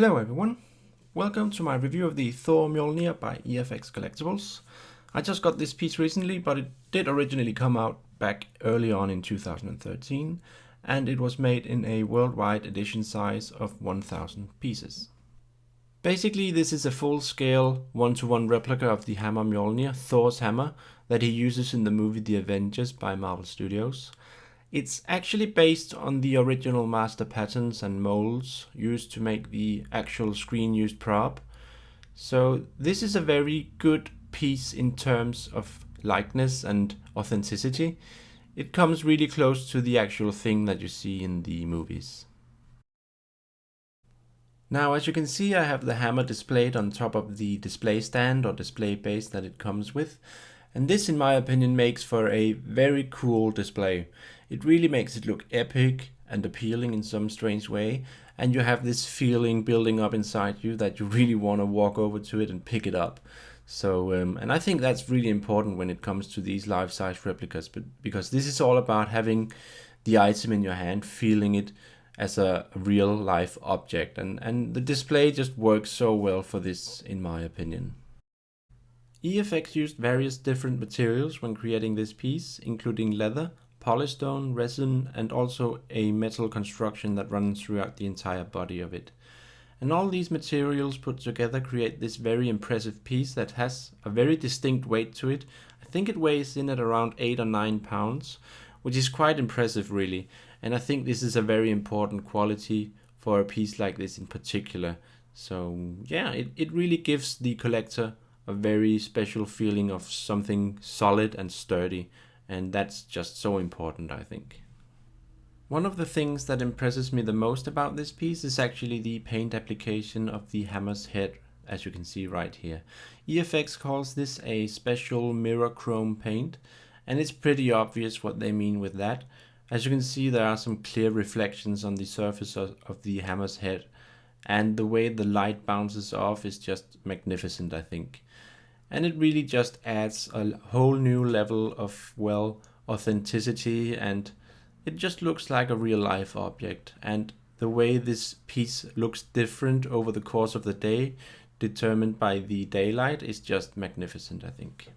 Hello everyone, welcome to my review of the Thor Mjölnir by eFX Collectibles. I just got this piece recently, but it did originally come out back early on in 2013, and it was made in a worldwide edition size of 1000 pieces. Basically, this is a full-scale 1-to-1 replica of the hammer Mjölnir, Thor's hammer, that he uses in the movie The Avengers by Marvel Studios. It's actually based on the original master patterns and molds used to make the actual screen-used prop. So this is a very good piece in terms of likeness and authenticity. It comes really close to the actual thing that you see in the movies. Now, as you can see, I have the hammer displayed on top of the display stand or display base that it comes with. And this, in my opinion, makes for a very cool display. It really makes it look epic and appealing in some strange way. And you have this feeling building up inside you that you really want to walk over to it and pick it up. So, and I think that's really important when it comes to these life-size replicas, because this is all about having the item in your hand, feeling it as a real life object. And the display just works so well for this, in my opinion. eFX used various different materials when creating this piece, including leather, polystone, resin, and also a metal construction that runs throughout the entire body of it. And all these materials put together create this very impressive piece that has a very distinct weight to it. I think it weighs in at around 8 or 9 pounds, which is quite impressive really. And I think this is a very important quality for a piece like this in particular. So yeah, it really gives the collector a very special feeling of something solid and sturdy, and that's just so important, I think. One of the things that impresses me the most about this piece is actually the paint application of the hammer's head, as you can see right here. eFX calls this a special mirror chrome paint, and it's pretty obvious what they mean with that. As you can see, there are some clear reflections on the surface of the hammer's head, and the way the light bounces off is just magnificent, I think. And it really just adds a whole new level of, well, authenticity, and it just looks like a real life object. And the way this piece looks different over the course of the day, determined by the daylight, is just magnificent, I think.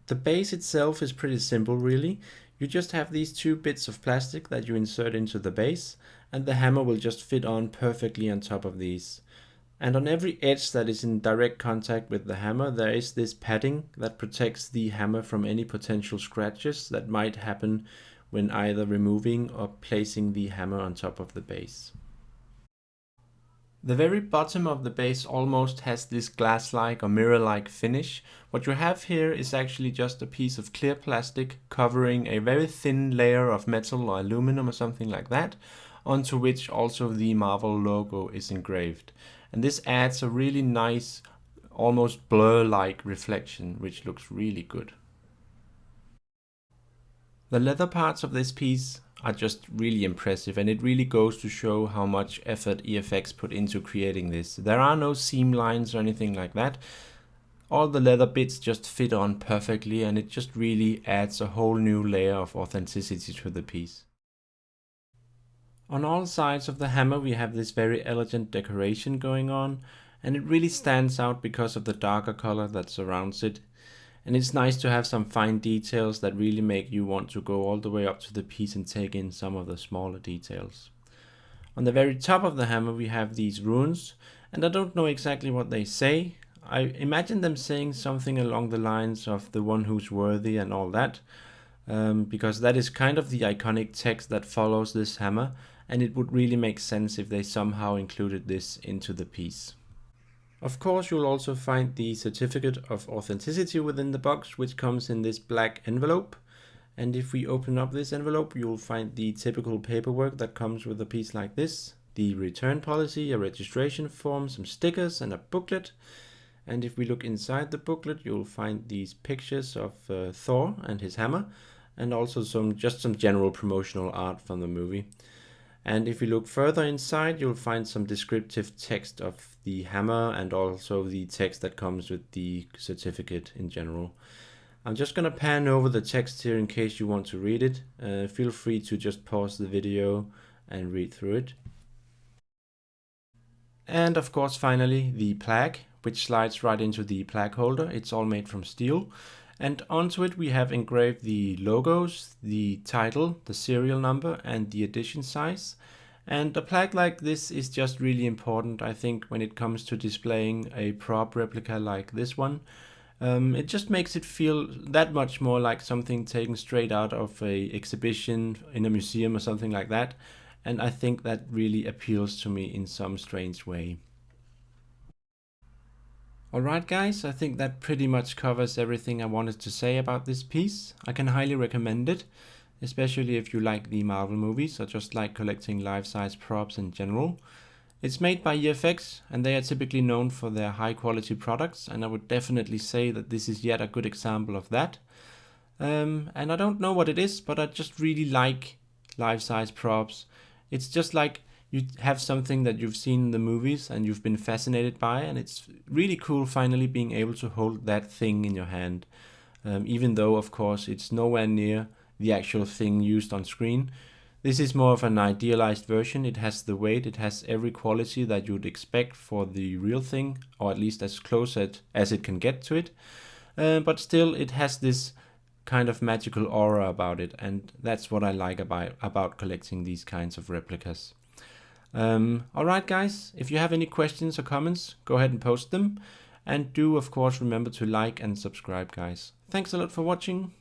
The base itself is pretty simple really. You just have these two bits of plastic that you insert into the base, and the hammer will just fit on perfectly on top of these. And on every edge that is in direct contact with the hammer, there is this padding that protects the hammer from any potential scratches that might happen when either removing or placing the hammer on top of the base. The very bottom of the base almost has this glass-like or mirror-like finish. What you have here is actually just a piece of clear plastic covering a very thin layer of metal or aluminum or something like that, onto which also the Marvel logo is engraved. And this adds a really nice, almost blur-like reflection, which looks really good. The leather parts of this piece are just really impressive, and it really goes to show how much effort eFX put into creating this. There are no seam lines or anything like that. All the leather bits just fit on perfectly, and it just really adds a whole new layer of authenticity to the piece. On all sides of the hammer we have this very elegant decoration going on, and it really stands out because of the darker color that surrounds it. And it's nice to have some fine details that really make you want to go all the way up to the piece and take in some of the smaller details. On the very top of the hammer we have these runes, and I don't know exactly what they say. I imagine them saying something along the lines of the one who's worthy and all that, because that is kind of the iconic text that follows this hammer, and it would really make sense if they somehow included this into the piece. Of course, you'll also find the certificate of authenticity within the box, which comes in this black envelope. And if we open up this envelope, you'll find the typical paperwork that comes with a piece like this: the return policy, a registration form, some stickers, and a booklet. And if we look inside the booklet, you'll find these pictures of Thor and his hammer, and also some general promotional art from the movie. And if you look further inside, you'll find some descriptive text of the hammer and also the text that comes with the certificate in general. I'm just going to pan over the text here in case you want to read it. Feel free to just pause the video and read through it. And of course, finally, the plaque, which slides right into the plaque holder. It's all made from steel. And onto it we have engraved the logos, the title, the serial number, and the edition size. And a plaque like this is just really important, I think, when it comes to displaying a prop replica like this one. It just makes it feel that much more like something taken straight out of a exhibition in a museum or something like that. And I think that really appeals to me in some strange way. Alright guys, I think that pretty much covers everything I wanted to say about this piece. I can highly recommend it, especially if you like the Marvel movies or just like collecting life-size props in general. It's made by eFX and they are typically known for their high quality products, and I would definitely say that this is yet a good example of that. And I don't know what it is, but I just really like life-size props. It's just like you have something that you've seen in the movies and you've been fascinated by, and it's really cool finally being able to hold that thing in your hand. Even though, of course, it's nowhere near the actual thing used on screen. This is more of an idealized version. It has the weight, it has every quality that you'd expect for the real thing, or at least as close as it can get to it. But still, it has this kind of magical aura about it, and that's what I like about collecting these kinds of replicas. Alright guys, if you have any questions or comments, go ahead and post them, and do of course remember to like and subscribe guys. Thanks a lot for watching.